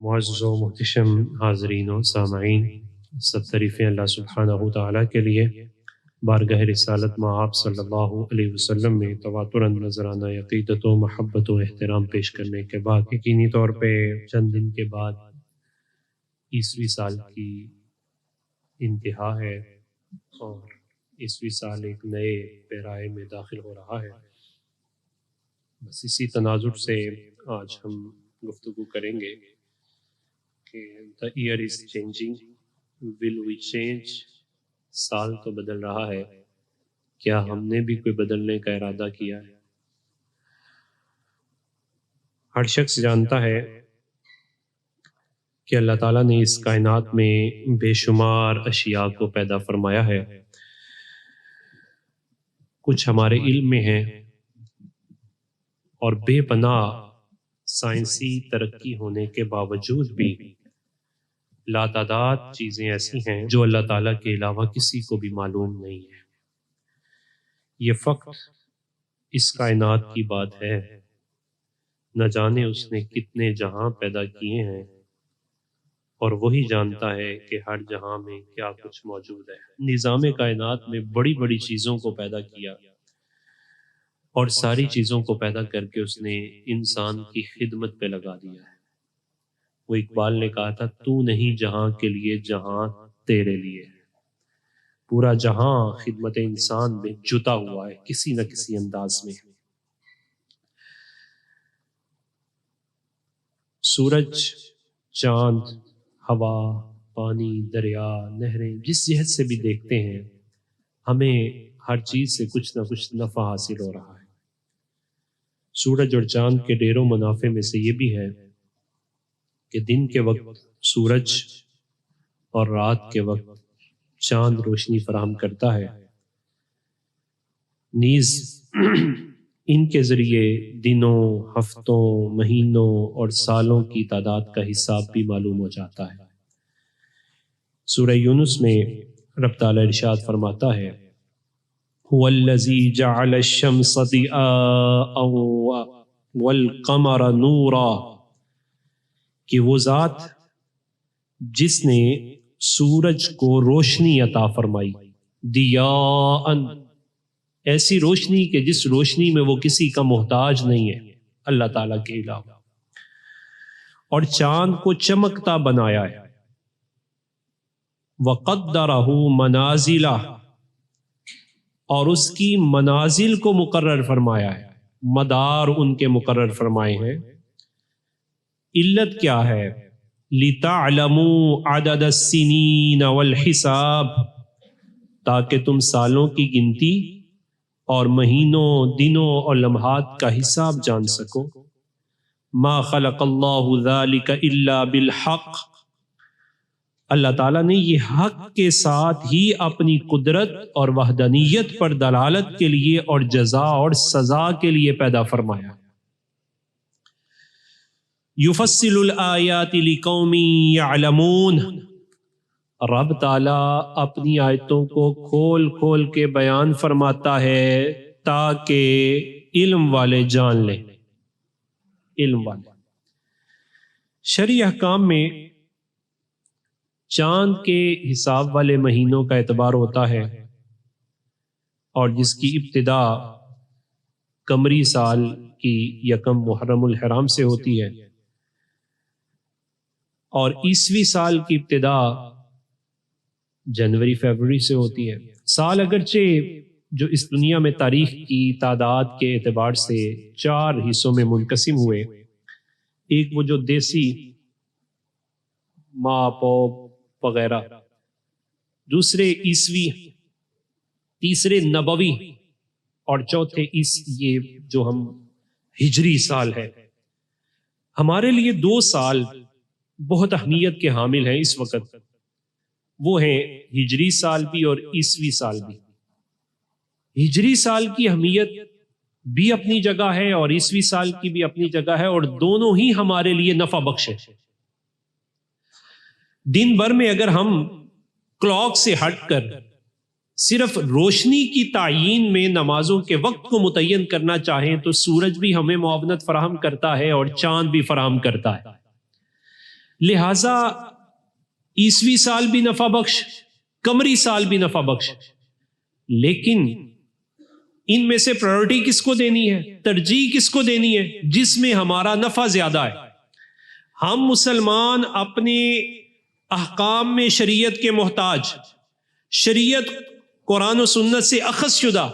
معزز و محتشم حاضرین و سامعین، سب تعریفیں اللہ سبحانہ تعالیٰ کے لیے۔ بارگاہ رسالت میں آپ صلی اللہ علیہ وسلم میں تواتراً نذرانہ عقیدت و محبت و احترام پیش کرنے کے بعد یقینی طور پہ چند دن کے بعد 21ویں سال کی انتہا ہے اور 21ویں سال ایک نئے پیرائے میں داخل ہو رہا ہے۔ بس اسی تناظر سے آج ہم گفتگو کریں گے کہ the year is changing, will we change؟ سال تو بدل رہا ہے، کیا ہم نے بھی کوئی بدلنے کا ارادہ کیا ہے؟ ہر شخص جانتا ہے کہ اللہ تعالیٰ نے اس کائنات میں بے شمار اشیاء کو پیدا فرمایا ہے۔ کچھ ہمارے علم میں ہیں اور بے پناہ سائنسی ترقی ہونے کے باوجود بھی لاتعداد چیزیں ایسی ہیں جو اللہ تعالیٰ کے علاوہ کسی کو بھی معلوم نہیں ہے۔ یہ فقط اس کائنات کی بات ہے، نہ جانے اس نے کتنے جہاں پیدا کیے ہیں اور وہی جانتا ہے کہ ہر جہاں میں کیا کچھ موجود ہے۔ نظام کائنات میں بڑی بڑی چیزوں کو پیدا کیا اور ساری چیزوں کو پیدا کر کے اس نے انسان کی خدمت پہ لگا دیا ہے۔ وہ اقبال نے کہا تھا، تو نہیں جہاں کے لیے جہاں تیرے لیے ہے۔ پورا جہاں خدمت انسان میں جتا ہوا ہے کسی نہ کسی انداز میں۔ سورج، چاند، ہوا، پانی، دریا، نہریں، جس جہت سے بھی دیکھتے ہیں ہمیں ہر چیز سے کچھ نہ کچھ نفع حاصل ہو رہا ہے۔ سورج اور چاند کے ڈھیروں منافع میں سے یہ بھی ہے کہ دن کے وقت سورج اور رات کے وقت چاند روشنی فراہم کرتا ہے، نیز ان کے ذریعے دنوں، ہفتوں، مہینوں اور سالوں کی تعداد کا حساب بھی معلوم ہو جاتا ہے۔ سورہ یونس میں رب تعالیٰ ارشاد فرماتا ہے، هو الذی جعل الشمس ضیاء والقمر نورا، کہ وہ ذات جس نے سورج کو روشنی عطا فرمائی، دیاء، ایسی روشنی کہ جس روشنی میں وہ کسی کا محتاج نہیں ہے اللہ تعالیٰ کے علاوہ، اور چاند کو چمکتا بنایا ہے، وقدرہ منازل، اور اس کی منازل کو مقرر فرمایا ہے، مدار ان کے مقرر فرمائے ہیں۔ علت کیا ہے؟ لِتَعْلَمُوا عَدَدَ السِّنِينَ وَالْحِسَابِ، تاکہ تم سالوں کی گنتی اور مہینوں، دنوں اور لمحات کا حساب جان سکو۔ مَا خَلَقَ اللَّهُ ذَلِكَ إِلَّا بِالْحَقِّ، اللہ تعالیٰ نے یہ حق کے ساتھ ہی اپنی قدرت اور وحدانیت پر دلالت کے لیے اور جزا اور سزا کے لیے پیدا فرمایا۔ یفصل الآیات لقوم یعلمون، رب تعالیٰ اپنی آیتوں کو کھول کھول کے بیان فرماتا ہے تاکہ علم والے جان لیں۔ علم والے شرعی احکام میں چاند کے حساب والے مہینوں کا اعتبار ہوتا ہے اور جس کی ابتدا قمری سال کی یکم محرم الحرام سے ہوتی ہے، اور عیسوی سال کی ابتدا جنوری فروری سے ہوتی ہے۔ سال اگرچہ جو اس دنیا میں تاریخ کی تعداد کے اعتبار سے 4 حصوں میں منقسم ہوئے، ایک وہ جو دیسی ماہ، پو وغیرہ، دوسرے عیسوی، تیسرے نبوی، اور چوتھے یہ جو ہم ہجری سال ہے۔ ہمارے لیے 2 سال بہت اہمیت کے حامل ہیں اس وقت، وہ ہیں ہجری سال بھی اور عیسوی سال بھی۔ ہجری سال کی اہمیت بھی اپنی جگہ ہے اور عیسوی سال کی بھی اپنی جگہ ہے، اور دونوں ہی ہمارے لیے نفع بخش ہے۔ دن بھر میں اگر ہم کلاک سے ہٹ کر صرف روشنی کی تعیین میں نمازوں کے وقت کو متعین کرنا چاہیں تو سورج بھی ہمیں معاونت فراہم کرتا ہے اور چاند بھی فراہم کرتا ہے۔ لہذا عیسوی سال بھی نفع بخش، قمری سال بھی نفع بخش، لیکن ان میں سے پرائورٹی کس کو دینی ہے، ترجیح کس کو دینی ہے؟ جس میں ہمارا نفع زیادہ ہے۔ ہم مسلمان اپنے احکام میں شریعت کے محتاج، شریعت قرآن و سنت سے اخذ شدہ،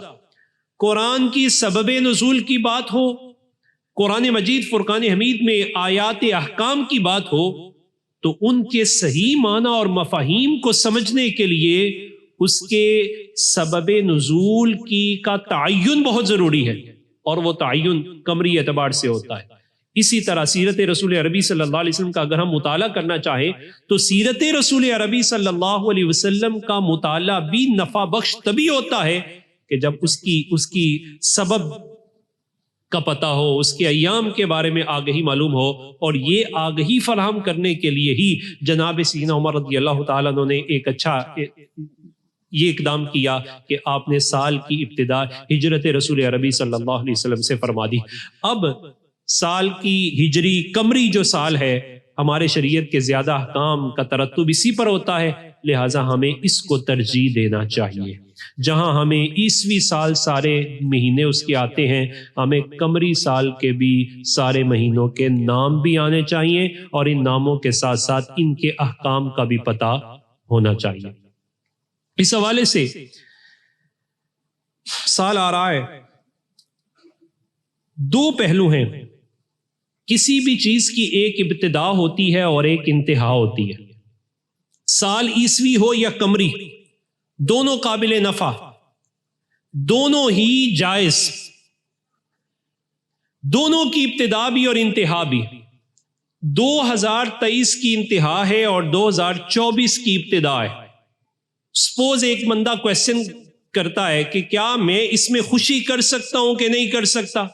قرآن کی سبب نزول کی بات ہو، قرآن مجید فرقان حمید میں آیات احکام کی بات ہو، تو ان کے صحیح معنی اور مفاہیم کو سمجھنے کے لیے اس کے سبب نزول کا تعین بہت ضروری ہے، اور وہ تعین قمری اعتبار سے ہوتا ہے۔ اسی طرح سیرت رسول عربی صلی اللہ علیہ وسلم کا اگر ہم مطالعہ کرنا چاہیں تو سیرت رسول عربی صلی اللہ علیہ وسلم کا مطالعہ بھی نفع بخش تبھی ہوتا ہے کہ جب اس کی سبب کا پتہ ہو، اس کے ایام کے بارے میں آگہی معلوم ہو، اور یہ آگہی فراہم کرنے کے لیے ہی جناب سیدنا عمر رضی اللہ تعالیٰ عنہ نے ایک اچھا یہ اقدام کیا کہ آپ نے سال کی ابتدا ہجرت رسول عربی صلی اللہ علیہ وسلم سے فرما دی۔ اب سال کی ہجری قمری جو سال ہے، ہمارے شریعت کے زیادہ احکام کا ترتب اسی پر ہوتا ہے، لہٰذا ہمیں اس کو ترجیح دینا چاہیے۔ جہاں ہمیں عیسوی سال سارے مہینے اس کے آتے ہیں، ہمیں قمری سال کے بھی سارے مہینوں کے نام بھی آنے چاہیے، اور ان ناموں کے ساتھ ساتھ ان کے احکام کا بھی پتہ ہونا چاہیے۔ اس حوالے سے سال آ رہا ہے، دو پہلو ہیں۔ کسی بھی چیز کی ایک ابتدا ہوتی ہے اور ایک انتہا ہوتی ہے۔ سال عیسوی ہو یا قمری، دونوں قابل نفع، دونوں ہی جائز، دونوں کی ابتدا بھی اور انتہا بھی۔ 2023 کی انتہا ہے اور 2024 کی ابتدا ہے۔ سپوز ایک بندہ کویسچن کرتا ہے کہ کیا میں اس میں خوشی کر سکتا ہوں کہ نہیں کر سکتا؟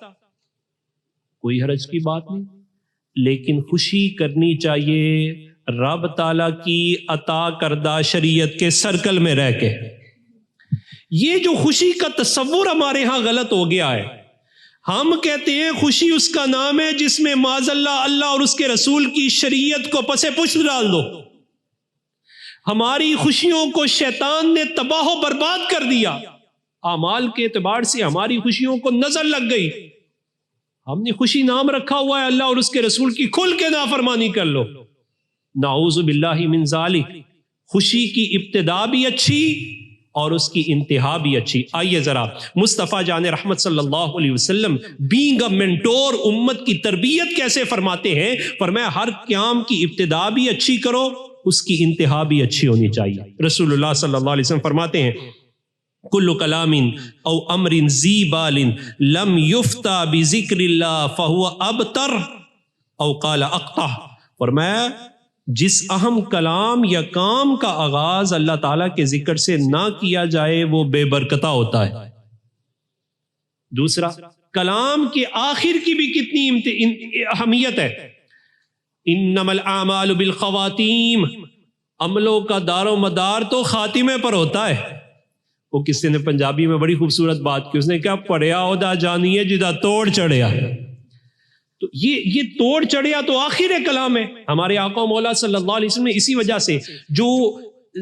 کوئی حرج کی بات نہیں، لیکن خوشی کرنی چاہیے رب تعالیٰ کی عطا کردہ شریعت کے سرکل میں رہ کے۔ یہ جو خوشی کا تصور ہمارے ہاں غلط ہو گیا ہے، ہم کہتے ہیں خوشی اس کا نام ہے جس میں معاذ اللہ اور اس کے رسول کی شریعت کو پسے پشت ڈال دو۔ ہماری خوشیوں کو شیطان نے تباہ و برباد کر دیا، اعمال کے اعتبار سے ہماری خوشیوں کو نظر لگ گئی۔ ہم نے خوشی نام رکھا ہوا ہے اللہ اور اس کے رسول کی، کھل کے نافرمانی کر لو۔ نعوذ باللہ من ذالک۔ خوشی کی ابتدا بھی اچھی اور اس کی انتہا بھی اچھی۔ آئیے ذرا مصطفیٰ جان رحمت صلی اللہ علیہ وسلم بینگ اے مینٹور امت کی تربیت کیسے فرماتے ہیں۔ فرمایا ہر قیام کی ابتدا بھی اچھی کرو، اس کی انتہا بھی اچھی ہونی چاہیے۔ رسول اللہ صلی اللہ علیہ وسلم فرماتے ہیں کل کلام او امر ذی بال لم یفتى بذکر اللہ فہو ابتر او قال اقطع۔ فرمایا جس اہم کلام یا کام کا آغاز اللہ تعالیٰ کے ذکر سے نہ کیا جائے وہ بے برکتہ ہوتا ہے۔ دوسرا، کلام کے آخر کی بھی کتنی اہمیت ہے۔ انما الاعمال بالخواتیم، عملوں کا دار و مدار تو خاتمے پر ہوتا ہے۔ وہ کسی نے پنجابی میں بڑی خوبصورت بات کی، اس نے کہا پڑھیا ادا جانیے جدا توڑ چڑھیا۔ تو یہ توڑ چڑھیا تو آخر کلام ہے۔ ہمارے آقا مولا صلی اللہ علیہ وسلم نے اسی وجہ سے جو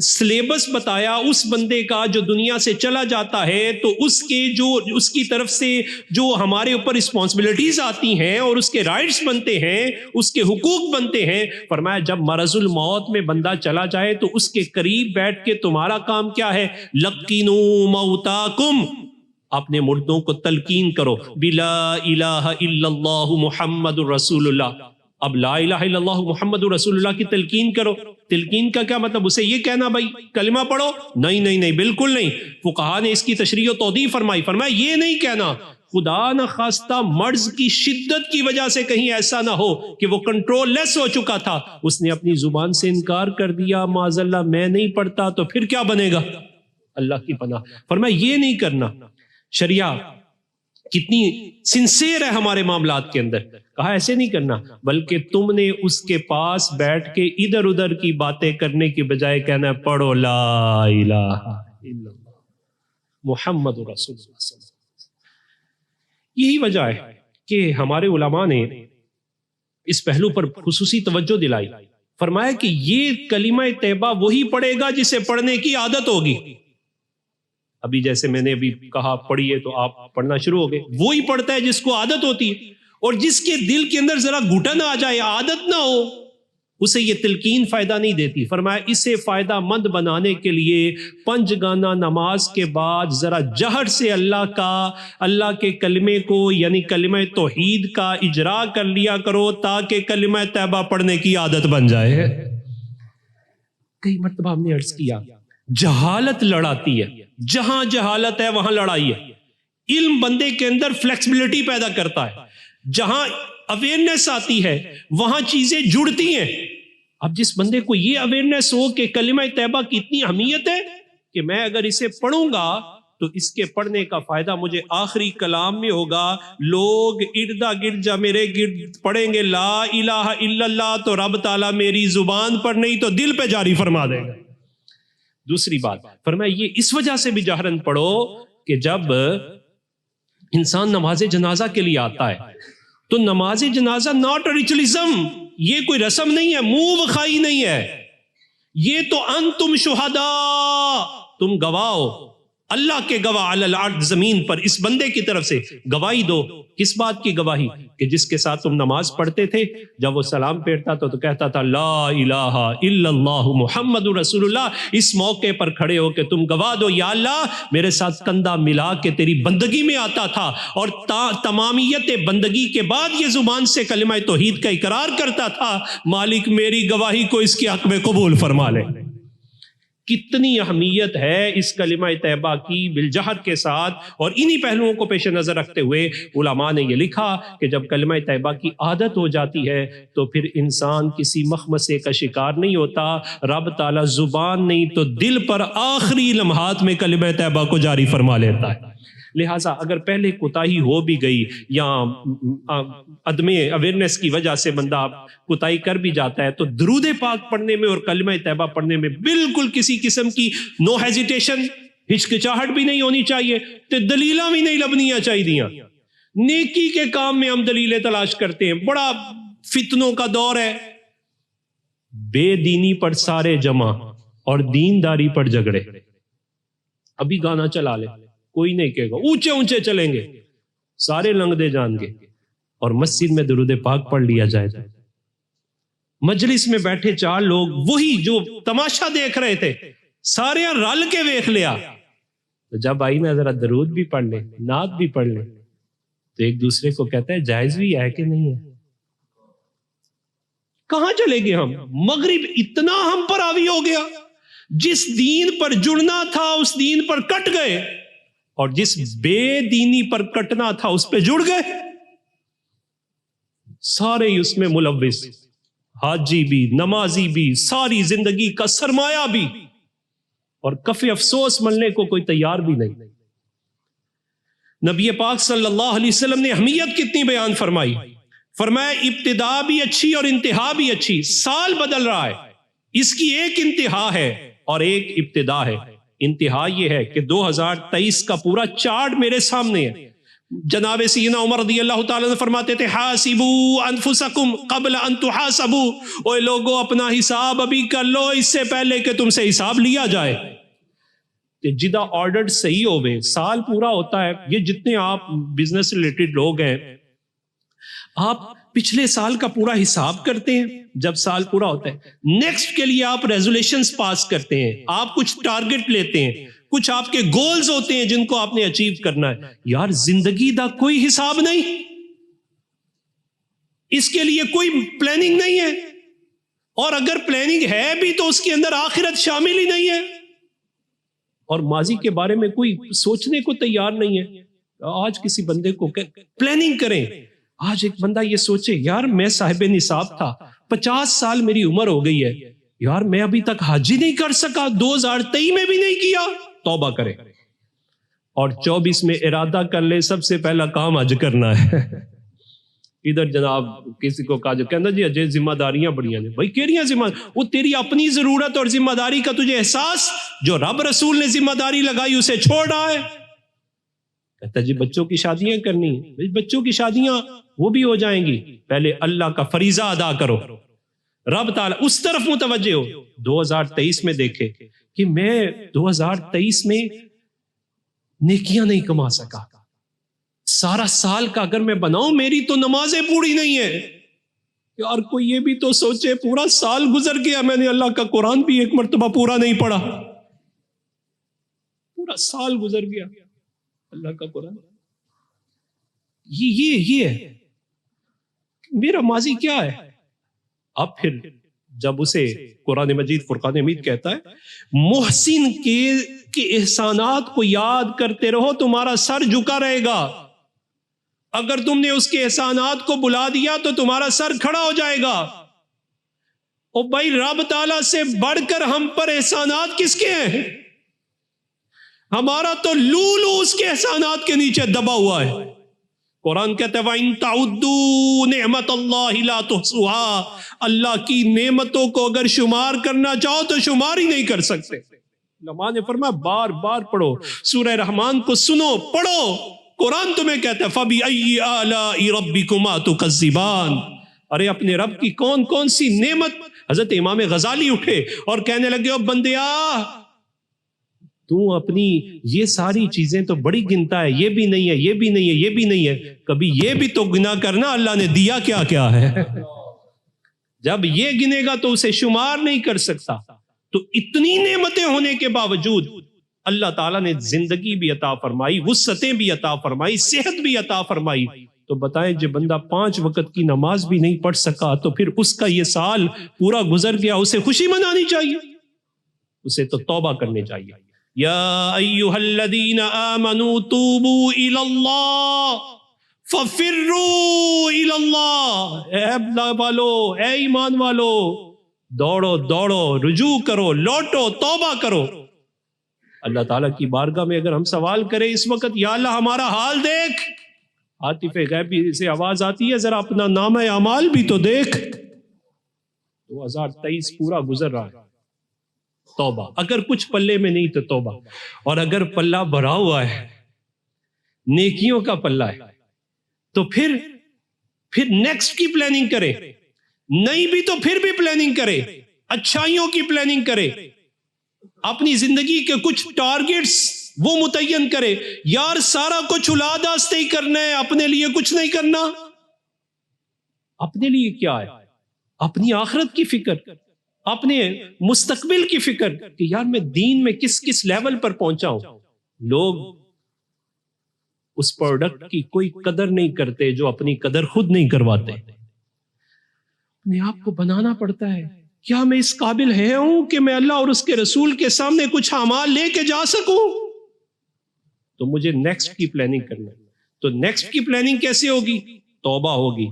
سلیبس بتایا اس بندے کا جو دنیا سے چلا جاتا ہے، تو اس کی طرف سے جو ہمارے اوپر رسپانسبلٹیز آتی ہیں اور اس کے رائٹس بنتے ہیں، اس کے حقوق بنتے ہیں، فرمایا جب مرض الموت میں بندہ چلا جائے تو اس کے قریب بیٹھ کے تمہارا کام کیا ہے؟ لقینوا موتاکم، اپنے مردوں کو تلقین کرو بلا الہ الا اللہ محمد رسول اللہ۔ اب لا الہ الا اللہ محمد رسول اللہ کی تلقین کرو۔ تلقین کا کیا مطلب؟ اسے یہ کہنا بھائی کلمہ پڑھو؟ نہیں، بالکل نہیں۔ فقہاء نے اس کی تشریح و توضیح فرمائی، فرمایا یہ نہیں کہنا، خدا نہ خواستہ مرض کی شدت کی وجہ سے کہیں ایسا نہ ہو کہ وہ کنٹرول لیس ہو چکا تھا، اس نے اپنی زبان سے انکار کر دیا، معاذ اللہ میں نہیں پڑھتا، تو پھر کیا بنے گا؟ اللہ کی پناہ۔ فرمایا یہ نہیں کرنا۔ شریعہ کتنی سنسیئر ہے ہمارے معاملات کے اندر۔ کہا ایسے نہیں کرنا، بلکہ تم نے اس کے پاس بیٹھ کے ادھر ادھر کی باتیں کرنے کی بجائے کہنا پڑھو لا الہ الا اللہ محمد رسول اللہ صلی اللہ علیہ وسلم۔ یہی وجہ ہے کہ ہمارے علماء نے اس پہلو پر خصوصی توجہ دلائی۔ فرمایا کہ یہ کلمہ طیبہ وہی پڑھے گا جسے پڑھنے کی عادت ہوگی. ابھی جیسے میں نے ابھی کہا پڑھیے تو آپ پڑھنا شروع ہو گئے. وہی پڑھتا ہے جس کو عادت ہوتی ہے، اور جس کے دل کے اندر ذرا گھٹن آ جائے، عادت نہ ہو، اسے یہ تلقین فائدہ نہیں دیتی. فرمایا اسے فائدہ مند بنانے کے لیے 5 گانا نماز کے بعد ذرا جہر سے اللہ کے کلمے کو یعنی کلمہ توحید کا اجرا کر لیا کرو تاکہ کلمہ طیبہ پڑھنے کی عادت بن جائے. کئی مرتبہ ہم نے عرض کیا جہالت لڑاتی ہے، جہاں جہالت ہے وہاں لڑائی ہے. علم بندے کے اندر فلیکسیبلٹی پیدا کرتا ہے، جہاں اویئرنیس آتی ہے وہاں چیزیں جڑتی ہیں. اب جس بندے کو یہ اویئرنیس ہو کہ کلمہ طیبہ کی اتنی اہمیت ہے کہ میں اگر اسے پڑھوں گا تو اس کے پڑھنے کا فائدہ مجھے آخری کلام میں ہوگا. لوگ اردا گرد جا میرے گرد پڑھیں گے لا الہ الا اللہ تو رب تعالیٰ میری زبان پر نہیں تو دل پہ جاری فرما دے گا. دوسری بات فرمایا یہ اس وجہ سے بھی جہرن پڑھو کہ جب انسان نماز جنازہ کے لیے آتا ہے تو نماز جنازہ ناٹ ریچولیزم، یہ کوئی رسم نہیں ہے، منہ بخائی نہیں ہے. یہ تو انتم شہداء، تم گواہ ہو، اللہ کے گواہ علی الارض، زمین پر اس بندے کی طرف سے گواہی دو. کس بات کی گواہی؟ کہ جس کے ساتھ تم نماز پڑھتے تھے جب وہ سلام پھیرتا تو کہتا تھا لا الہ الا اللہ محمد رسول اللہ. اس موقع پر کھڑے ہو کہ تم گواہ دو یا اللہ میرے ساتھ کندھا ملا کے تیری بندگی میں آتا تھا اور تمامیت بندگی کے بعد یہ زبان سے کلمہ توحید کا اقرار کرتا تھا. مالک میری گواہی کو اس کے حق میں قبول فرما لے. کتنی اہمیت ہے اس کلمہ طیبہ کی بالجہر کے ساتھ. اور انہی پہلوؤں کو پیش نظر رکھتے ہوئے علماء نے یہ لکھا کہ جب کلمہ طیبہ کی عادت ہو جاتی ہے تو پھر انسان کسی مخمصے کا شکار نہیں ہوتا. رب تعالیٰ زبان نہیں تو دل پر آخری لمحات میں کلمہ طیبہ کو جاری فرما لیتا ہے. لہٰذا اگر پہلے کوتاہی ہو بھی گئی یا عدم اویئرنیس کی وجہ سے بندہ کوتاہی کر بھی جاتا ہے تو درود پاک پڑھنے میں اور کلمہ طیبہ پڑھنے میں بالکل کسی قسم کی نو ہیزیٹیشن، ہچکچاہٹ بھی نہیں ہونی چاہیے، تو دلیلاں بھی نہیں لبنیاں چاہیے. نیکی کے کام میں ہم دلیلیں تلاش کرتے ہیں. بڑا فتنوں کا دور ہے، بے دینی پر سارے جمع اور دینداری پر جھگڑے. ابھی گانا چلا لے کوئی نہیں کہے گا، اونچے اونچے چلیں گے سارے لنگ دے جان گے. اور مسجد میں درود پاک پڑھ لیا جائے تو مجلس میں بیٹھے 4 لوگ وہی جو تماشا دیکھ رہے تھے سارے رل کے ویکھ لیا، تو جب آئی نا ذرا درود بھی پڑھ لیں نعت بھی پڑھ لیں تو ایک دوسرے کو کہتا ہے جائز بھی ہے کہ نہیں ہے. کہاں چلے گئے ہم؟ مغرب اتنا ہم پر حاوی ہو گیا، جس دین پر جڑنا تھا اس دین پر کٹ گئے اور جس بے دینی پر کٹنا تھا اس پہ جڑ گئے. سارے ہی اس میں ملوث، حاجی بھی نمازی بھی ساری زندگی کا سرمایہ بھی، اور کف افسوس ملنے کو کوئی تیار بھی نہیں. نبی پاک صلی اللہ علیہ وسلم نے اہمیت کتنی بیان فرمائی. فرمایا ابتدا بھی اچھی اور انتہا بھی اچھی. سال بدل رہا ہے، اس کی ایک انتہا ہے اور ایک ابتدا ہے. انتہا یہ ہے کہ 2023 کا پورا چارٹ میرے سامنے ہے. جناب سیدنا عمر رضی اللہ تعالیٰ نے فرماتے تھے حاسبوا انفسکم قبل ان تحاسبوا، اوے لوگوں اپنا حساب ابھی کر لو اس سے پہلے کہ تم سے حساب لیا جائے. جدہ آرڈر صحیح ہوئے سال پورا ہوتا ہے. یہ جتنے آپ بزنس ریلیٹڈ لوگ ہیں آپ پچھلے سال کا پورا حساب کرتے ہیں. جب سال پورا ہوتا ہے نیکسٹ کے لیے آپ ریزولوشنز پاس کرتے ہیں، آپ کچھ ٹارگٹ لیتے ہیں، کچھ آپ کے گولز ہوتے ہیں جن کو آپ نے اچیو کرنا ہے. یار زندگی دا کوئی حساب نہیں، اس کے لیے کوئی پلاننگ نہیں ہے، اور اگر پلاننگ ہے بھی تو اس کے اندر آخرت شامل ہی نہیں ہے، اور ماضی کے بارے میں کوئی سوچنے کو تیار نہیں ہے. آج کسی بندے کو پلاننگ کریں. آج ایک بندہ یہ سوچے یار میں صاحب نصاب تھا، 50 سال میری عمر ہو گئی ہے، یار میں ابھی تک حج ہی نہیں کر سکا، 2023 میں بھی نہیں کیا. توبہ کرے اور 24 میں ارادہ کر لے سب سے پہلا کام حج کرنا ہے. ادھر جناب کسی کو کہا جو کہنا جی اجے ذمہ داریاں بڑیاں نے. بھائی کیڑیاں ذمہ، وہ تیری اپنی ضرورت اور ذمہ داری کا تجھے احساس جو رب رسول نے ذمہ داری لگائی اسے چھوڑ رہا ہے. کہتا جی بچوں کی شادیاں کرنی ہیں، بچوں کی شادیاں وہ بھی ہو جائیں گی، پہلے اللہ کا فریضہ ادا کرو. رب تعالیٰ اس طرف متوجہ ہو. 2023 میں دیکھے کہ میں 2023 میں نیکیاں نہیں کما سکا. سارا سال کا اگر میں بناؤں میری تو نمازیں پوری نہیں ہے. یار کوئی یہ بھی تو سوچے پورا سال گزر گیا میں نے اللہ کا قرآن بھی ایک مرتبہ پورا نہیں پڑھا. پورا سال گزر گیا اللہ کا قرآن. یہ ہے میرا ماضی کیا ہے. اب پھر جب اسے قرآن مجید فرقان حمید کہتا ہے محسن کے احسانات کو یاد کرتے رہو تمہارا سر جھکا رہے گا. اگر تم نے اس کے احسانات کو بلا دیا تو تمہارا سر کھڑا ہو جائے گا. او بھائی رب تعالیٰ سے بڑھ کر ہم پر احسانات کس کے ہیں؟ ہمارا تو لولو اس کے احسانات کے نیچے دبا ہوا ہے. قرآن کہتا ہے وَإِن تَعُدُّوا نِعْمَةَ اللَّهِ لَا تُحْصُوهَا. اللہ کی نعمتوں کو اگر شمار کرنا چاہو تو شمار ہی نہیں کر سکتے. علماء نے فرمایا بار بار پڑھو سورہ رحمان کو سنو پڑھو. قرآن تمہیں کہتا ہے فَبِأَيِّ آلَاءِ رَبِّكُمَا تُكَذِّبَانِ. ارے اپنے رب کی کون کون سی نعمت. حضرت امام غزالی اٹھے اور کہنے لگے او بندیا تو اپنی یہ ساری چیزیں تو بڑی گنتا ہے, یہ بھی نہیں ہے, یہ بھی نہیں ہے, یہ بھی نہیں ہے. کبھی یہ بھی تو گنا کرنا اللہ نے دیا کیا کیا ہے. جب یہ گنے گا تو اسے شمار نہیں کر سکتا. تو اتنی نعمتیں ہونے کے باوجود اللہ تعالیٰ نے زندگی بھی عطا فرمائی, وسعتیں بھی عطا فرمائی, صحت بھی عطا فرمائی. تو بتائیں جب بندہ 5 وقت کی نماز بھی نہیں پڑھ سکا تو پھر اس کا یہ سال پورا گزر گیا, اسے خوشی منانی چاہیے, اسے تو توبہ کرنے چاہیے. یا ایھا الذین آمنوا توبوا الی اللہ ففروا الی اللہ. اے اللہ والو, اے ایمان والو, دوڑو دوڑو, رجوع کرو, لوٹو, توبہ کرو. اللہ تعالیٰ کی بارگاہ میں اگر ہم سوال کریں اس وقت یا اللہ ہمارا حال دیکھ, عاطف غیبی سے آواز آتی ہے ذرا اپنا نامہ اعمال بھی تو دیکھ. 2023 پورا گزر رہا ہے. توبہ اگر کچھ پلے میں نہیں تو توبہ, اور اگر پلہ بھرا ہوا ہے نیکیوں کا پلہ ہے تو پھر نیکسٹ کی پلاننگ کرے. نہیں بھی تو پھر بھی پلاننگ کرے, اچھائیوں کی پلاننگ کرے, اپنی زندگی کے کچھ ٹارگٹس وہ متعین کرے. یار سارا کچھ اولاد واسطے ہی کرنا ہے, اپنے لیے کچھ نہیں کرنا. اپنے لیے کیا ہے؟ اپنی آخرت کی فکر, اپنے مستقبل کی فکر کہ یار میں دین میں کس لیول پر پہنچا ہوں. لوگ اس پروڈکٹ کی کوئی قدر نہیں کرتے جو اپنی قدر خود نہیں کرواتے. اپنے آپ کو بنانا پڑتا ہے. کیا میں اس قابل ہوں کہ میں اللہ اور اس کے رسول کے سامنے کچھ اعمال لے کے جا سکوں؟ تو مجھے نیکسٹ کی پلاننگ کرنا ہے. تو نیکسٹ کی پلاننگ کیسے ہوگی؟ توبہ ہوگی.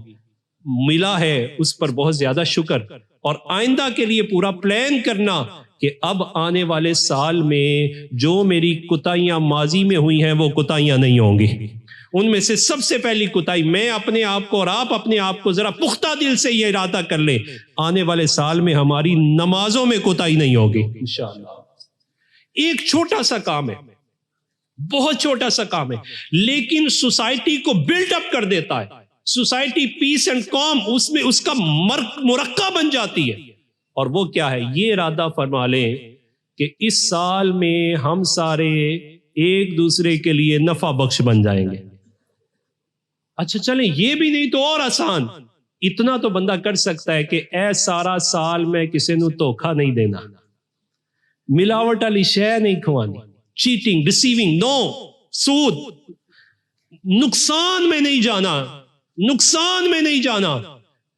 ملا ہے اس پر بہت زیادہ شکر, اور آئندہ کے لیے پورا پلان کرنا کہ اب آنے والے سال میں جو میری کوتاہیاں ماضی میں ہوئی ہیں وہ کوتاہیاں نہیں ہوں گی. ان میں سے سب سے پہلی کوتاہی میں اپنے آپ کو اور آپ اپنے آپ کو ذرا پختہ دل سے یہ ارادہ کر لیں, آنے والے سال میں ہماری نمازوں میں کوتاہی نہیں ہوگی انشاءاللہ. ایک چھوٹا سا کام ہے, بہت چھوٹا سا کام ہے, لیکن سوسائٹی کو بلڈ اپ کر دیتا ہے. سوسائٹی پیس اینڈ کام اس میں اس کا مرکہ بن جاتی ہے. اور وہ کیا ہے؟ یہ ارادہ فرما لیں کہ اس سال میں ہم سارے ایک دوسرے کے لیے نفع بخش بن جائیں گے. اچھا چلیں یہ بھی نہیں تو اور آسان, اتنا تو بندہ کر سکتا ہے کہ اے سارا سال میں کسی نو دھوکا نہیں دینا, ملاوٹ والی شے نہیں کھوانی, چیٹنگ, ڈسیونگ, نو, سود, نقصان میں نہیں جانا, نقصان میں نہیں جانا.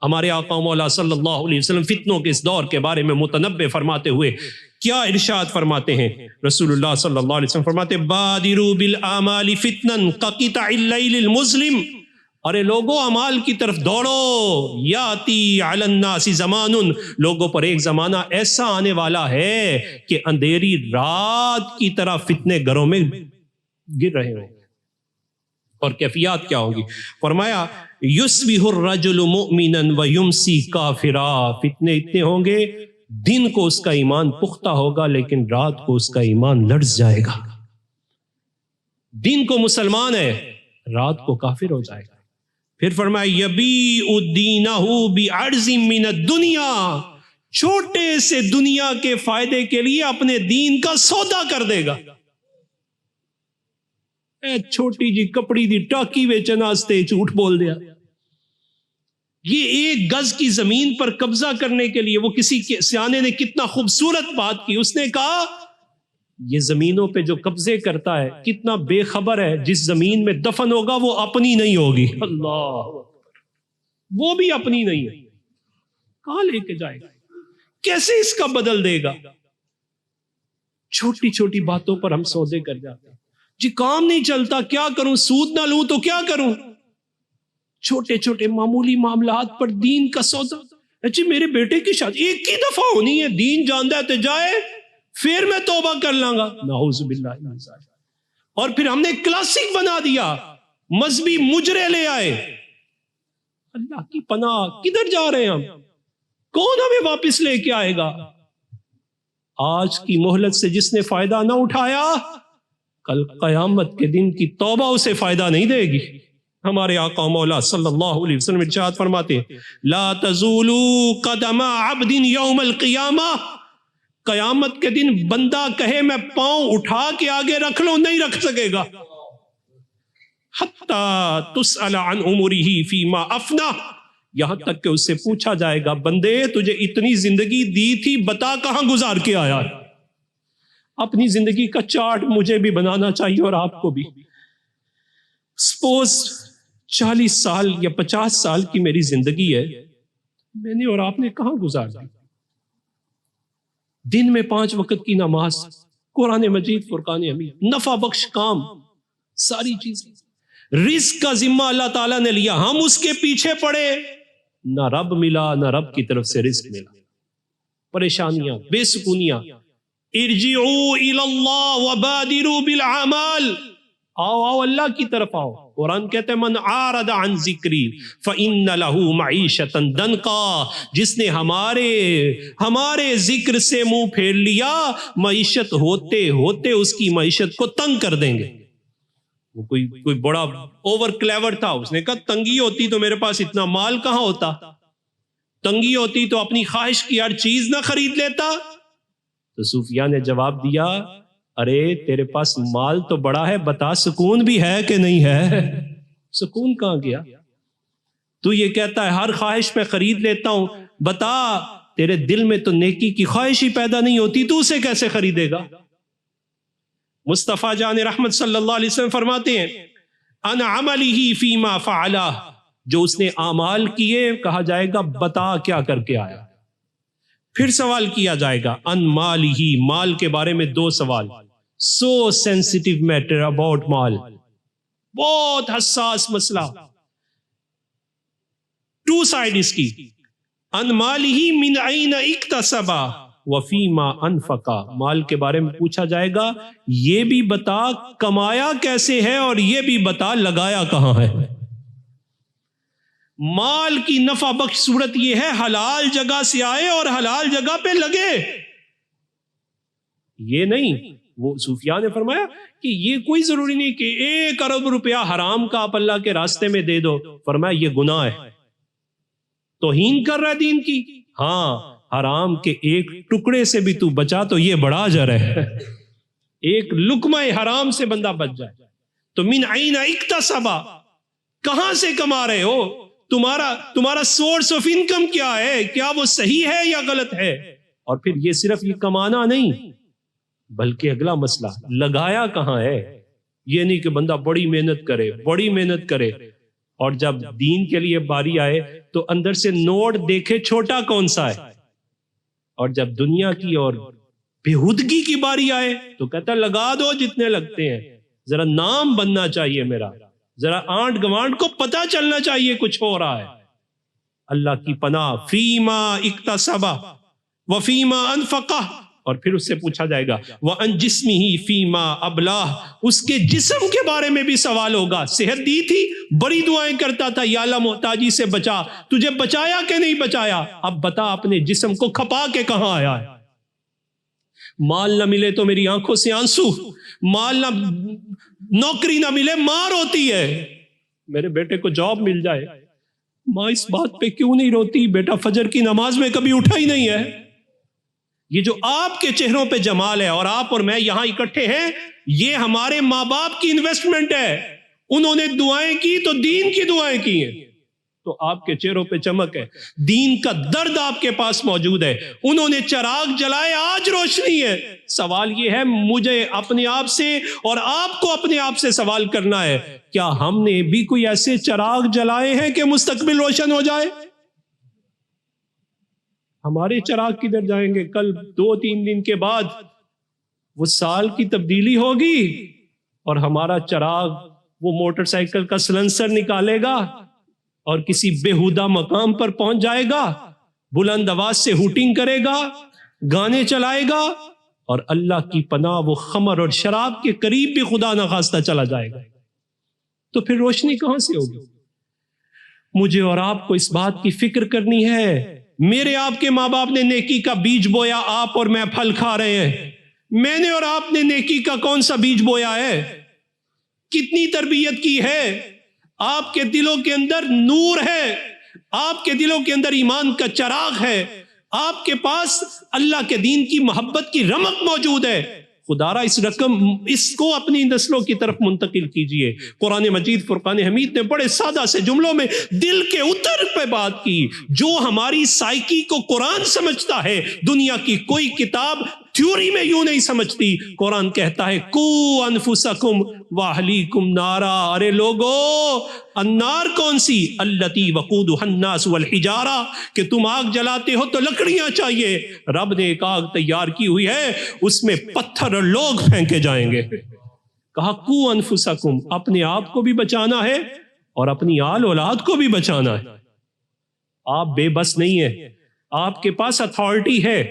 ہمارے آقا مولا صلی اللہ علیہ وسلم فتنوں کے اس دور کے بارے میں متنبع فرماتے ہوئے کیا ارشاد فرماتے ہیں؟ رسول اللہ صلی اللہ علیہ وسلم فرماتے بادروا بالاعمال فتنا كقطع الليل المظلم. ارے لوگوں اعمال کی طرف دوڑو, یاتی علی الناس زمان, لوگوں پر ایک زمانہ ایسا آنے والا ہے کہ اندھیری رات کی طرح فتنے گھروں میں گر رہے ہوں. اور کیفیات کیا ہوگی؟ فرمایا یصبح الرجل مؤمنا ویمسی کافرا. فتنے اتنے ہوں گے دن کو اس کا ایمان پختہ ہوگا لیکن رات کو اس کا ایمان لرز جائے گا. دن کو مسلمان ہے, رات کو کافر ہو جائے گا. پھر فرمایا یبیع دینہ بعرض من الدنیا، چھوٹے سے دنیا کے فائدے کے لیے اپنے دین کا سودا کر دے گا. اے چھوٹی جی کپڑی دی ٹاکی ویچن واسطے جھوٹ بول دیا. یہ ایک گز کی زمین پر قبضہ کرنے کے لیے، وہ کسی سیانے نے کتنا خوبصورت بات کی، اس نے کہا یہ زمینوں پہ جو قبضے کرتا ہے کتنا بے خبر ہے، جس زمین میں دفن ہوگا وہ اپنی نہیں ہوگی. اللہ، وہ بھی اپنی نہیں ہے، کہاں لے کے جائے گا، کیسے اس کا بدل دے گا. چھوٹی چھوٹی باتوں پر ہم سودے کر جاتے ہیں. جی کام نہیں چلتا، کیا کروں، سود نہ لوں تو کیا کروں. چھوٹے چھوٹے معمولی معاملات پر دین کا سودا. جی میرے بیٹے کی شادی ایک ہی دفعہ ہونی ہے، دین جانتا ہے تو جائے، پھر میں توبہ کر لوں گا. نعوذ باللہ من ذالک. اور پھر ہم نے کلاسک بنا دیا، مذہبی مجرے لے آئے. اللہ کی پناہ، کدھر جا رہے ہیں ہم؟ کون ہمیں واپس لے کے آئے گا؟ آج کی مہلت سے جس نے فائدہ نہ اٹھایا، کل قیامت کے دن کی توبہ اسے فائدہ نہیں دے گی. ہمارے آقا مولا صلی اللہ علیہ وسلم ارشاد فرماتے ہیں لا تزول قدم عبد یوم القیامہ، قیامت کے دن بندہ کہے میں پاؤں اٹھا کے آگے رکھ لوں، نہیں رکھ سکے گا. حتی تسأل عن عمرہ فیما افنا، یہاں تک کہ اس سے پوچھا جائے گا بندے تجھے اتنی زندگی دی تھی، بتا کہاں گزار کے آیا. اپنی زندگی کا چارٹ مجھے بھی بنانا چاہیے اور آپ کو بھی. سپوز 40 سال یا 50 سال کی میری زندگی ہے، میں نے اور آپ نے کہاں گزار دی؟ دن میں 5 وقت کی نماز، قرآن مجید، فرقان حمید، نفع بخش کام، ساری چیزیں. رزق کا ذمہ اللہ تعالیٰ نے لیا، ہم اس کے پیچھے پڑے، نہ رب ملا نہ رب کی طرف سے رزق ملا. پریشانیاں، بے سکونیاں. ارجعوا الی اللہ وبادروا بالاعمال، آؤ اللہ کی طرف آؤ. قرآن کہتے ہیں من عارض عن ذکری فإن له معیشۃ ضنکا، جس نے ہمارے ذکر سے منہ پھیر لیا، معیشت ہوتے ہوتے اس کی معیشت کو تنگ کر دیں گے. وہ کوئی بڑا اوور کلیور تھا، اس نے کہا تنگی ہوتی تو میرے پاس اتنا مال کہاں ہوتا، تنگی ہوتی تو اپنی خواہش کی ہر چیز نہ خرید لیتا. تو صوفیاء نے جواب دیا ارے تیرے پاس مال تو بڑا ہے، بتا سکون بھی ہے کہ نہیں ہے؟ سکون کہاں گیا؟ تو یہ کہتا ہے ہر خواہش میں خرید لیتا ہوں، بتا تیرے دل میں تو نیکی کی خواہش ہی پیدا نہیں ہوتی، تو اسے کیسے خریدے گا؟ مصطفیٰ جان رحمت صلی اللہ علیہ وسلم فرماتے ہیں ان عملہ فیما فعلہ، جو اس نے اعمال کیے، کہا جائے گا بتا کیا کر کے آیا. پھر سوال کیا جائے گا ان مالہ، مال کے بارے میں 2 سوال. سو سینسٹیو میٹر اباؤٹ مال، بہت حساس مسئلہ. 2 سائڈ اس کی. ان مالہ من این اکتسب وفیما انفقا، مال کے بارے میں پوچھا جائے گا یہ بھی بتا کمایا کیسے ہے اور یہ بھی بتا لگایا کہاں ہے. مال کی نفع بخش صورت یہ ہے حلال جگہ سے آئے اور حلال جگہ پہ لگے. یہ نہیں، وہ صوفیاء نے فرمایا کہ یہ کوئی ضروری نہیں کہ 1 ارب روپیہ حرام کا آپ اللہ کے راستے میں دے دو. فرمایا یہ گناہ ہے، توہین کر رہا ہے دین کی. ہاں حرام کے ایک ٹکڑے سے بھی تو بچا تو یہ بڑا اجر ہے. ایک لقمہ حرام سے بندہ بچ جائے. تو من عین اکتسب، کہاں سے کما رہے ہو؟ تمہارا سورس آف انکم کیا ہے؟ کیا وہ صحیح ہے یا غلط ہے؟ اور پھر یہ صرف یہ کمانا نہیں بلکہ اگلا مسئلہ لگایا کہاں ہے. یہ نہیں کہ بندہ بڑی محنت کرے اور جب دین کے لیے باری آئے تو اندر سے نوٹ دیکھے چھوٹا کون سا ہے، اور جب دنیا کی اور بےہودگی کی باری آئے تو کہتا لگا دو جتنے لگتے ہیں، ذرا نام بننا چاہیے میرا، ذرا آنٹ گوانٹ کو پتا چلنا چاہیے کچھ ہو رہا ہے. اللہ کی پناہ. فیما اکتسب وفیما انفقہ، اور پھر اس سے پوچھا جائے گا وَأَنْ جِسْمِهِ فِيمَا أَبْلَاهُ، اس کے جسم کے بارے میں بھی سوال ہوگا. صحت دی تھی، بڑی دعائیں کرتا تھا یا اللہ محتاجی سے بچا، تجھے بچایا کہ نہیں بچایا؟ اب بتا اپنے جسم کو کھپا کے کہاں آیا ہے. مال نہ ملے تو میری آنکھوں سے آنسو، مال نہ، نوکری نہ ملے مار ہوتی ہے. میرے بیٹے کو جاب مل جائے. ماں اس بات پہ کیوں نہیں روتی؟ بیٹا فجر کی نماز میں کبھی اٹھا ہی نہیں ہے. یہ جو آپ کے چہروں پہ جمال ہے اور آپ اور میں یہاں اکٹھے ہیں، یہ ہمارے ماں باپ کی انویسٹمنٹ ہے. انہوں نے دعائیں کی تو دین کی دعائیں کی ہیں، تو آپ کے چہروں پہ چمک ہے. دین کا درد آپ کے پاس موجود ہے. انہوں نے چراغ جلائے، آج روشنی ہے. سوال یہ ہے، مجھے اپنے آپ سے اور آپ کو اپنے آپ سے سوال کرنا ہے، کیا ہم نے بھی کوئی ایسے چراغ جلائے ہیں کہ مستقبل روشن ہو جائے؟ ہمارے چراغ کدھر جائیں گے؟ کل 2-3 دن کے بعد وہ سال کی تبدیلی ہوگی اور ہمارا چراغ وہ موٹر سائیکل کا سلنسر نکالے گا اور کسی بےہودہ مقام پر پہنچ جائے گا، بلند آواز سے ہوٹنگ کرے گا، گانے چلائے گا، اور اللہ کی پناہ وہ خمر اور شراب کے قریب بھی خدا نخواستہ چلا جائے گا. تو پھر روشنی کہاں سے ہوگی؟ مجھے اور آپ کو اس بات کی فکر کرنی ہے. میرے آپ کے ماں باپ نے نیکی کا بیج بویا، آپ اور میں پھل کھا رہے ہیں. میں نے اور آپ نے نیکی کا کون سا بیج بویا ہے؟ کتنی تربیت کی ہے؟ آپ کے دلوں کے اندر نور ہے، آپ کے دلوں کے اندر ایمان کا چراغ ہے، آپ کے پاس اللہ کے دین کی محبت کی رمق موجود ہے. خدا را اس کو اپنی نسلوں کی طرف منتقل کیجئے. قرآن مجید فرقان حمید نے بڑے سادہ سے جملوں میں دل کے اتر پہ بات کی. جو ہماری سائیکی کو قرآن سمجھتا ہے، دنیا کی کوئی کتاب تھیوری میں یوں نہیں سمجھتی. قرآن کہتا ہے کو انفسکم واہلیکم نارا. ارے لوگو، النار کون سی؟ التی وقودها الناس والحجارہ، کہ تم آگ جلاتے ہو تو لکڑیاں چاہیے. رب نے ایک آگ تیار کی ہوئی ہے، اس میں پتھر اور لوگ پھینکے جائیں گے. کہا کو انفسکم، اپنے آپ کو بھی بچانا ہے اور اپنی آل اولاد کو بھی بچانا ہے. آپ بے بس نہیں ہیں، آپ کے پاس اتھارٹی ہے.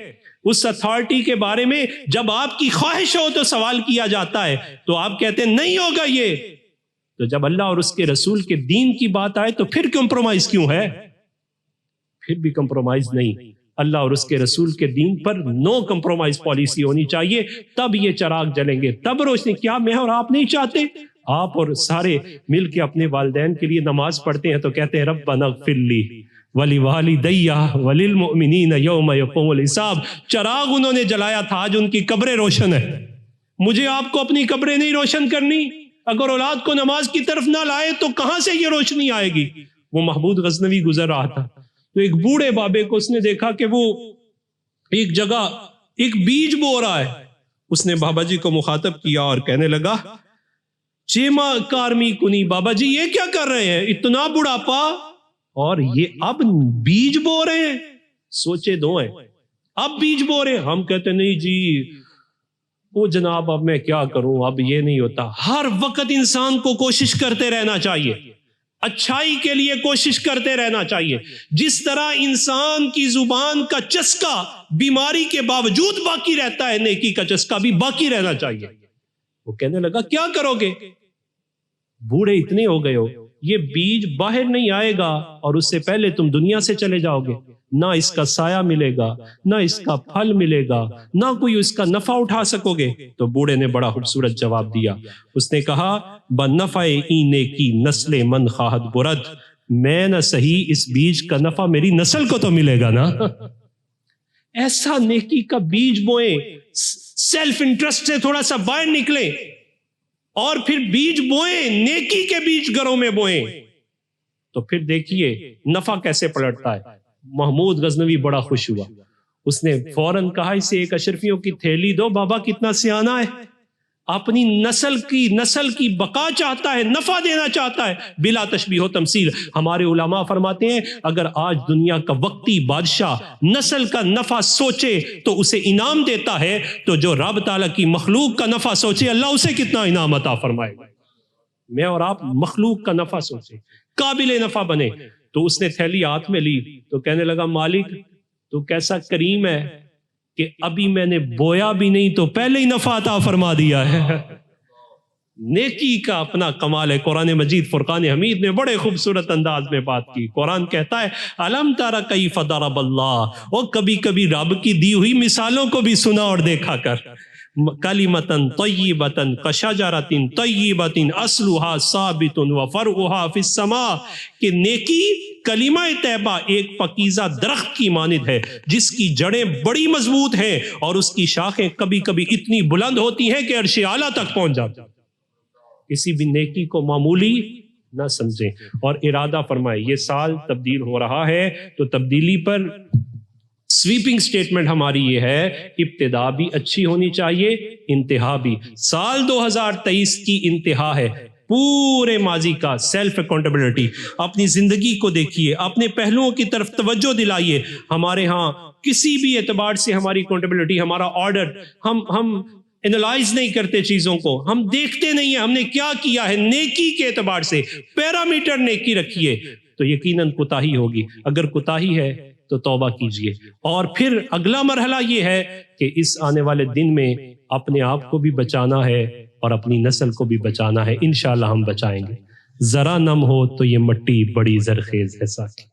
اس اتھارٹی کے بارے میں جب آپ کی خواہش ہو تو سوال کیا جاتا ہے تو آپ کہتے ہیں نہیں ہوگا یہ. تو جب اللہ اور اس کے رسول کے دین کی بات آئے تو پھر کمپرومائز کیوں ہے؟ پھر بھی کمپرومائز نہیں. اللہ اور اس کے رسول کے دین پر نو کمپرومائز پالیسی ہونی چاہیے، تب یہ چراغ جلیں گے، تب روشنی. کیا میں اور آپ نہیں چاہتے؟ آپ اور سارے مل کے اپنے والدین کے لیے نماز پڑھتے ہیں تو کہتے ہیں ربنا اغفر لی وَلِوَالِدَيَّ وَلِلْمُؤْمِنِينَ يَوْمَ يَقُومُ الْحِسَابُ. چراغ انہوں نے جلایا تھا، آج ان کی قبریں روشن ہیں. مجھے آپ کو اپنی قبریں نہیں روشن کرنی؟ اگر اولاد کو نماز کی طرف نہ لائے تو کہاں سے یہ روشنی آئے گی؟ وہ محمود غزنوی گزر رہا تھا تو ایک بوڑھے بابے کو اس نے دیکھا کہ وہ ایک جگہ ایک بیج بو رہا ہے. اس نے بابا جی کو مخاطب کیا اور کہنے لگا چیما کارمی کنی، بابا جی یہ کیا کر رہے ہیں؟ اتنا بڑھاپا اور یہ اب بیج بو رہے ہیں؟ سوچے دو ہیں، اب بیج بو رہے ہیں. ہم کہتے نہیں جی وہ جناب اب میں کیا کروں، اب یہ نہیں ہوتا. ہر وقت انسان کو کوشش کرتے رہنا چاہیے، اچھائی کے لیے کوشش کرتے رہنا چاہیے. جس طرح انسان کی زبان کا چسکا بیماری کے باوجود باقی رہتا ہے، نیکی کا چسکا بھی باقی رہنا چاہیے. وہ کہنے لگا کیا کرو گے؟ بوڑھے اتنے ہو گئے ہو، یہ بیج باہر نہیں آئے گا اور اس سے پہلے تم دنیا سے چلے جاؤ گے. نہ اس کا سایہ ملے گا، نہ اس کا پھل ملے گا، نہ کوئی اس کا نفع اٹھا سکو گے. تو بوڑھے نے بڑا خوبصورت جواب دیا. اس نے کہا بنفع این کی نسل من خواہد برد، میں نہ صحیح اس بیج کا نفع میری نسل کو تو ملے گا نا. ایسا نیکی کا بیج بوئیں، سیلف انٹرسٹ سے تھوڑا سا باہر نکلیں اور پھر بیج بوئیں، نیکی کے بیج گھروں میں بوئیں، تو پھر دیکھیے نفع کیسے پلٹتا ہے. محمود غزنوی بڑا خوش ہوا. اس نے فوراً کہا اسے ایک اشرفیوں کی تھیلی دو. بابا کتنا سیانا ہے، اپنی نسل کی بقا چاہتا ہے، نفع دینا چاہتا ہے بلا تشبیہ و تمثیل. ہمارے علماء فرماتے ہیں اگر آج دنیا کا وقتی بادشاہ نسل کا نفع سوچے تو اسے انعام دیتا ہے، تو جو رب تعالیٰ کی مخلوق کا نفع سوچے اللہ اسے کتنا انعام عطا فرمائے گا. میں اور آپ مخلوق کا نفع سوچیں، قابل نفع بنے. تو اس نے تھیلی ہاتھ میں لی تو کہنے لگا مالک تو کیسا کریم ہے کہ ابھی میں نے بویا بھی نہیں تو پہلے ہی نفع عطا فرما دیا ہے. نیکی کا اپنا کمال ہے. قرآن مجید فرقان حمید نے بڑے خوبصورت انداز میں بات کی. قرآن کہتا ہے الم تر کیف ضرب اللہ، اور کبھی کبھی رب کی دی ہوئی مثالوں کو بھی سنا اور دیکھا کر. کلمۃ طیبۃ کشجرۃ طیبۃ اصلھا ثابت وفرعھا فی السماء، کہ نیکی کلمہ طیبہ ایک پاکیزہ درخت کی مانند ہے جس کی جڑیں بڑی مضبوط ہیں اور اس کی شاخیں کبھی کبھی اتنی بلند ہوتی ہیں کہ عرش اعلیٰ تک پہنچ جاتی ہیں۔ کسی بھی نیکی کو معمولی نہ سمجھیں اور ارادہ فرمائے یہ سال تبدیل ہو رہا ہے تو تبدیلی پر سویپنگ سٹیٹمنٹ ہماری یہ ہے، ابتدا بھی اچھی ہونی چاہیے، انتہا بھی۔ سال 2023 کی انتہا ہے پورے ماضی کا سیلف اکاؤنٹیبلٹی۔ اپنی زندگی کو دیکھیے، اپنے پہلوؤں کی طرف توجہ دلائیے۔ ہمارے ہاں کسی بھی اعتبار سے ہماری اکاؤنٹیبلٹی، ہمارا آرڈر، ہم انالائز نہیں کرتے چیزوں کو، ہم دیکھتے نہیں ہیں ہم نے کیا کیا ہے۔ نیکی کے اعتبار سے پیرامیٹر نیکی رکھیے تو یقیناً کوتاہی ہوگی، اگر کوتاہی ہے تو توبہ کیجئے۔ اور پھر اگلا مرحلہ یہ ہے کہ اس آنے والے دن میں اپنے آپ کو بھی بچانا ہے اور اپنی نسل کو بھی بچانا ہے۔ انشاءاللہ ہم بچائیں گے۔ ذرا نم ہو تو یہ مٹی بڑی زرخیز ہے ساتھی۔